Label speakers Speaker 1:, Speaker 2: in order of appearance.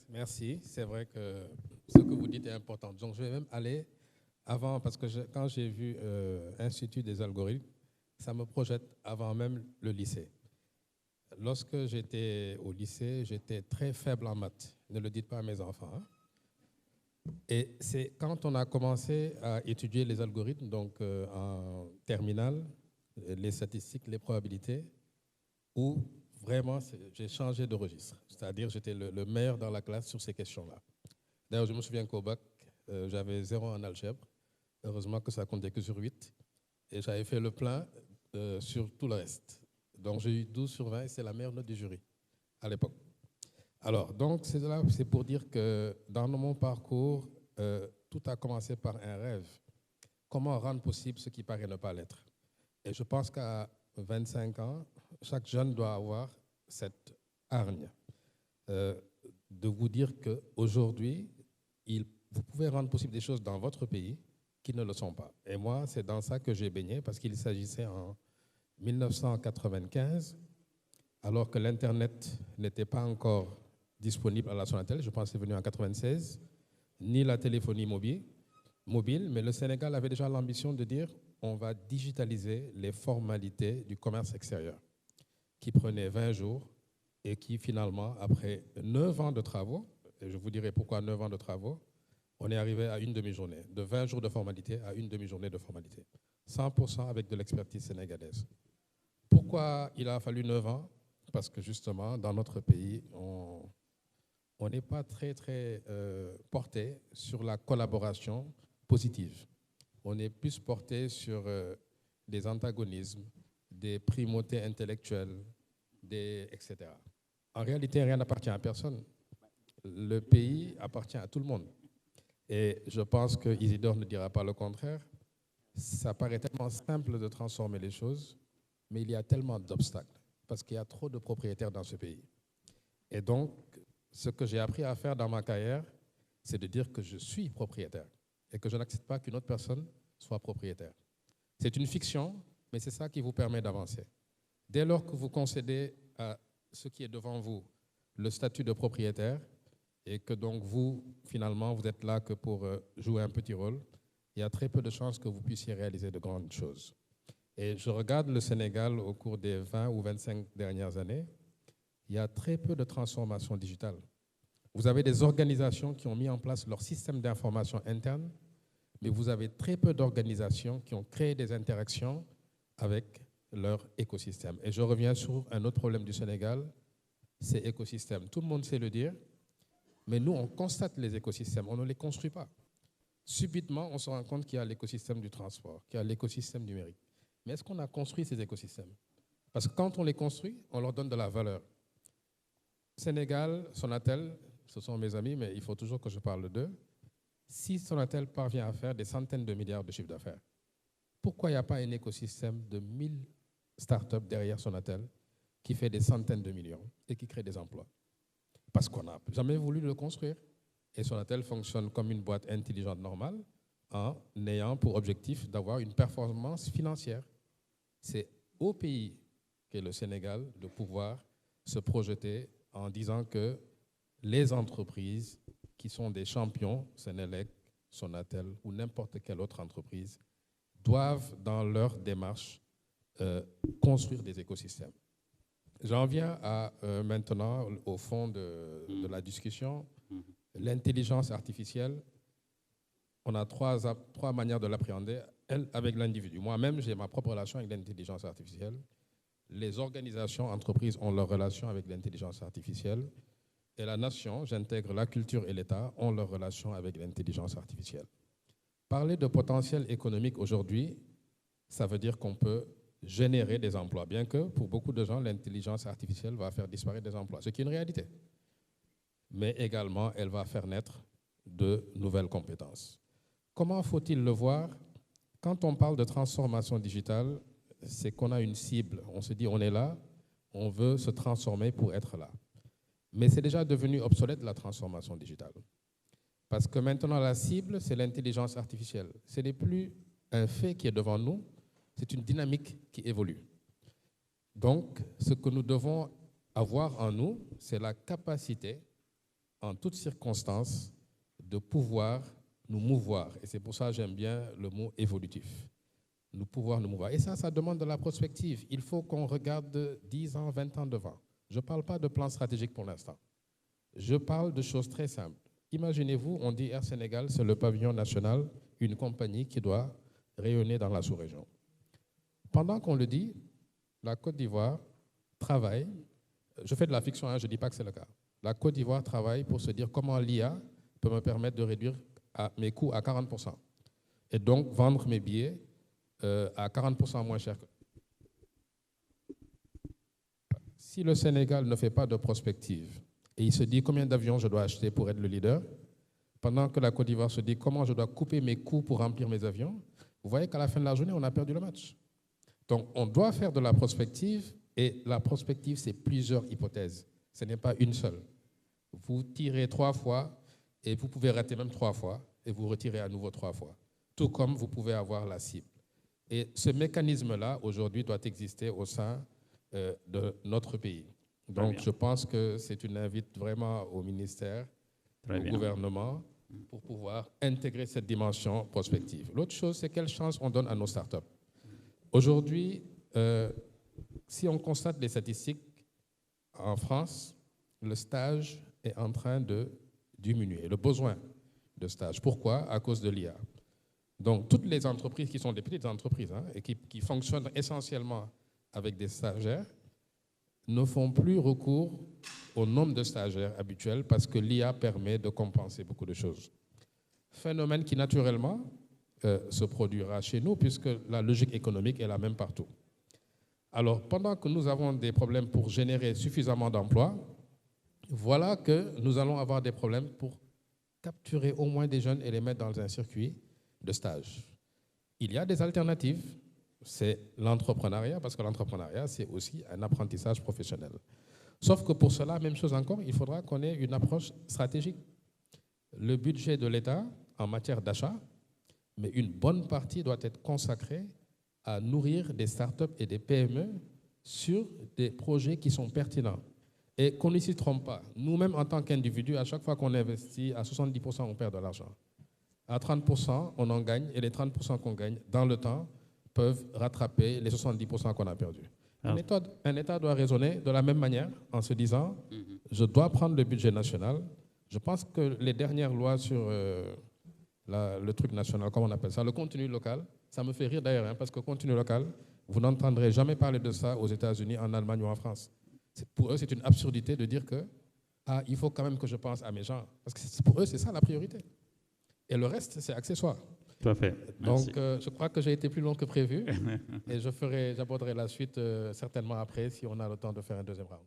Speaker 1: Merci. C'est vrai que ce que vous dites est important. Donc, je vais même aller avant, parce que quand j'ai vu Institut des algorithmes, ça me projette avant même le lycée. Lorsque j'étais au lycée, j'étais très faible en maths. Ne le dites pas à mes enfants, hein. Et c'est quand on a commencé à étudier les algorithmes, donc en terminale, les statistiques, les probabilités, où vraiment j'ai changé de registre. C'est-à-dire j'étais le meilleur dans la classe sur ces questions-là. D'ailleurs, je me souviens qu'au bac, j'avais 0 en algèbre. Heureusement que ça comptait que sur 8. Et j'avais fait le plein sur tout le reste. Donc j'ai eu 12 sur 20 et c'est la meilleure note du jury à l'époque. Alors, donc c'est pour dire que dans mon parcours, tout a commencé par un rêve. Comment rendre possible ce qui paraît ne pas l'être? Et je pense qu'à 25 ans, chaque jeune doit avoir cette hargne de vous dire qu'aujourd'hui, vous pouvez rendre possible des choses dans votre pays qui ne le sont pas. Et moi, c'est dans ça que j'ai baigné, parce qu'il s'agissait en 1995, alors que l'Internet n'était pas encore disponible à la Sonatel, je pense que c'est venu en 96, ni la téléphonie mobile, mais le Sénégal avait déjà l'ambition de dire on va digitaliser les formalités du commerce extérieur, qui prenait 20 jours et qui finalement, après 9 ans de travaux, et je vous dirai pourquoi 9 ans de travaux, on est arrivé à une demi-journée, de 20 jours de formalité à une demi-journée de formalité, 100% avec de l'expertise sénégalaise. Pourquoi il a fallu 9 ans? Parce que justement, dans notre pays, on n'est pas très porté sur la collaboration positive. On est plus porté sur des antagonismes, des primautés intellectuelles, etc. En réalité, rien n'appartient à personne. Le pays appartient à tout le monde. Et je pense que Isidore ne dira pas le contraire. Ça paraît tellement simple de transformer les choses, mais il y a tellement d'obstacles, parce qu'il y a trop de propriétaires dans ce pays. Et donc, ce que j'ai appris à faire dans ma carrière, c'est de dire que je suis propriétaire et que je n'accepte pas qu'une autre personne soit propriétaire. C'est une fiction, mais c'est ça qui vous permet d'avancer. Dès lors que vous concédez à ce qui est devant vous le statut de propriétaire et que donc vous, finalement, vous êtes là que pour jouer un petit rôle, il y a très peu de chances que vous puissiez réaliser de grandes choses. Et je regarde le Sénégal au cours des 20 ou 25 dernières années, il y a très peu de transformation digitale. Vous avez des organisations qui ont mis en place leur système d'information interne, mais vous avez très peu d'organisations qui ont créé des interactions avec leur écosystème. Et je reviens sur un autre problème du Sénégal, c'est écosystème. Tout le monde sait le dire, mais nous, on constate les écosystèmes, on ne les construit pas. Subitement, on se rend compte qu'il y a l'écosystème du transport, qu'il y a l'écosystème numérique. Mais est-ce qu'on a construit ces écosystèmes? Parce que quand on les construit, on leur donne de la valeur. Sénégal, Sonatel, ce sont mes amis, mais il faut toujours que je parle d'eux. Si Sonatel parvient à faire des centaines de milliards de chiffre d'affaires, pourquoi il n'y a pas un écosystème de 1000 startups derrière Sonatel qui fait des centaines de millions et qui crée des emplois? Parce qu'on n'a jamais voulu le construire. Et Sonatel fonctionne comme une boîte intelligente normale en ayant pour objectif d'avoir une performance financière. C'est au pays qu'est le Sénégal de pouvoir se projeter en disant que les entreprises qui sont des champions, Sénélec, Sonatel ou n'importe quelle autre entreprise, doivent dans leur démarche construire des écosystèmes. J'en viens maintenant au fond de la discussion. L'intelligence artificielle, on a trois manières de l'appréhender, elle avec l'individu. Moi-même, j'ai ma propre relation avec l'intelligence artificielle. Les organisations, entreprises ont leur relation avec l'intelligence artificielle. Et la nation, j'intègre la culture et l'État, ont leur relation avec l'intelligence artificielle. Parler de potentiel économique aujourd'hui, ça veut dire qu'on peut générer des emplois, bien que pour beaucoup de gens, l'intelligence artificielle va faire disparaître des emplois, ce qui est une réalité. Mais également, elle va faire naître de nouvelles compétences. Comment faut-il le voir? Quand on parle de transformation digitale, c'est qu'on a une cible. On se dit, on est là, on veut se transformer pour être là. Mais c'est déjà devenu obsolète la transformation digitale. Parce que maintenant, la cible, c'est l'intelligence artificielle. Ce n'est plus un fait qui est devant nous, c'est une dynamique qui évolue. Donc, ce que nous devons avoir en nous, c'est la capacité, en toutes circonstances, de pouvoir nous mouvoir. Et c'est pour ça que j'aime bien le mot évolutif. Nous pouvoir nous mouvoir. Et ça demande de la prospective. Il faut qu'on regarde 10 ans, 20 ans devant. Je ne parle pas de plan stratégique pour l'instant. Je parle de choses très simples. Imaginez-vous, on dit Air Sénégal, c'est le pavillon national, une compagnie qui doit rayonner dans la sous-région. Pendant qu'on le dit, la Côte d'Ivoire travaille, je fais de la fiction, hein, je ne dis pas que c'est le cas. La Côte d'Ivoire travaille pour se dire comment l'IA peut me permettre de réduire mes coûts à 40%. Et donc vendre mes billets à 40% moins cher. Si le Sénégal ne fait pas de prospective et il se dit combien d'avions je dois acheter pour être le leader, pendant que la Côte d'Ivoire se dit comment je dois couper mes coûts pour remplir mes avions, vous voyez qu'à la fin de la journée, on a perdu le match. Donc on doit faire de la prospective, et la prospective, c'est plusieurs hypothèses. Ce n'est pas une seule. Vous tirez 3 fois et vous pouvez rater même 3 fois et vous retirez à nouveau 3 fois. Tout comme vous pouvez avoir la cible. Et ce mécanisme-là, aujourd'hui, doit exister au sein de notre pays. Donc, je pense que c'est une invite vraiment au ministère, au gouvernement, pour pouvoir intégrer cette dimension prospective. L'autre chose, c'est quelle chance on donne à nos startups. Aujourd'hui, si on constate les statistiques, en France, le stage est en train de diminuer, le besoin de stage. Pourquoi? À cause de l'IA. Donc, toutes les entreprises qui sont des petites entreprises et qui fonctionnent essentiellement avec des stagiaires ne font plus recours au nombre de stagiaires habituels parce que l'IA permet de compenser beaucoup de choses. Phénomène qui, naturellement, se produira chez nous puisque la logique économique est la même partout. Alors, pendant que nous avons des problèmes pour générer suffisamment d'emplois, voilà que nous allons avoir des problèmes pour capturer au moins des jeunes et les mettre dans un circuit de stage. Il y a des alternatives, c'est l'entrepreneuriat, parce que l'entrepreneuriat, c'est aussi un apprentissage professionnel. Sauf que pour cela, même chose encore, il faudra qu'on ait une approche stratégique. Le budget de l'État en matière d'achat, mais une bonne partie doit être consacrée à nourrir des startups et des PME sur des projets qui sont pertinents. Et qu'on ne s'y trompe pas. Nous-mêmes, en tant qu'individus, à chaque fois qu'on investit, à 70%, on perd de l'argent. À 30%, on en gagne, et les 30% qu'on gagne, dans le temps, peuvent rattraper les 70% qu'on a perdus. Un État doit raisonner de la même manière, en se disant, je dois prendre le budget national. Je pense que les dernières lois sur le truc national, comment on appelle ça, le contenu local, ça me fait rire d'ailleurs, parce que contenu local, vous n'entendrez jamais parler de ça aux États-Unis, en Allemagne ou en France. Pour eux, c'est une absurdité de dire que il faut quand même que je pense à mes gens. Parce que pour eux, c'est ça la priorité. Et le reste, c'est accessoire.
Speaker 2: Tout à fait.
Speaker 1: Donc, je crois que j'ai été plus long que prévu. Et j'aborderai la suite certainement après, si on a le temps de faire un deuxième round.